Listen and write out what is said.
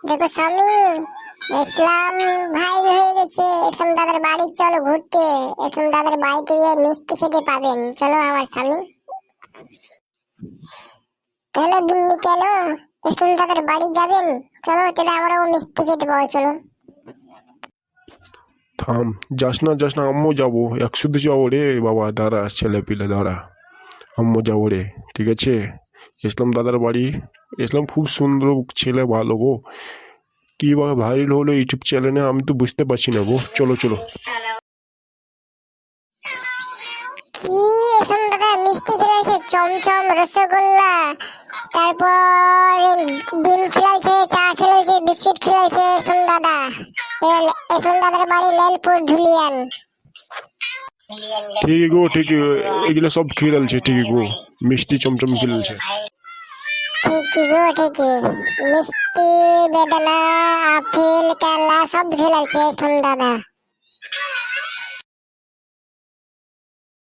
দেখো স্বামী, ইসলাম ভাই হয়ে গেছে। ইসলাম দাদার বাড়ি চলো ঘুরতে। ইসলাম দাদার বাড়িতে গিয়ে মিষ্টি খেতে পাবেন। চলো আমার স্বামী। কেন গিন্নি কেন? ইসলাম দাদার বাড়ি যাবেন? চলো তাহলে আমরাও মিষ্টি খেতে পাবো। চলো। থাম, যাস না, আম্মু যাবো, একসাথে যাবো রে বাবা। দাঁড়া ছেলে পিলে, দাঁড়া, আম্মু যাবো রে। ঠিক আছে, ইসলাম দাদার বাড়ি। ইসলাম খুব সুন্দর ছেলে, ভালো গো। কিভাবে ভাইরাল হলো ইউটিউব চ্যানেলে আমি তো বুঝতে পারছি না গো। চলো চলো। কি ইসলাম দাদা মিষ্টি খেলেছে? চমচম, রসগোল্লা, তারপর ডিম খেলেছে, চা খেলেছে, বিস্কিট খেলেছে ইসলাম দাদা। ইসলাম দাদার বাড়ি লালপুর ধুলিয়ান। ঠিক গো, ঠিক, এগুলো সব খেলছে। ঠিক গো, মিষ্টি চমচম খেলছে। ঠিকই গো ঠিকই। মিষ্টি, বেদানা, আপেল, কেলা সব খেলেছে ইসলাম দাদা।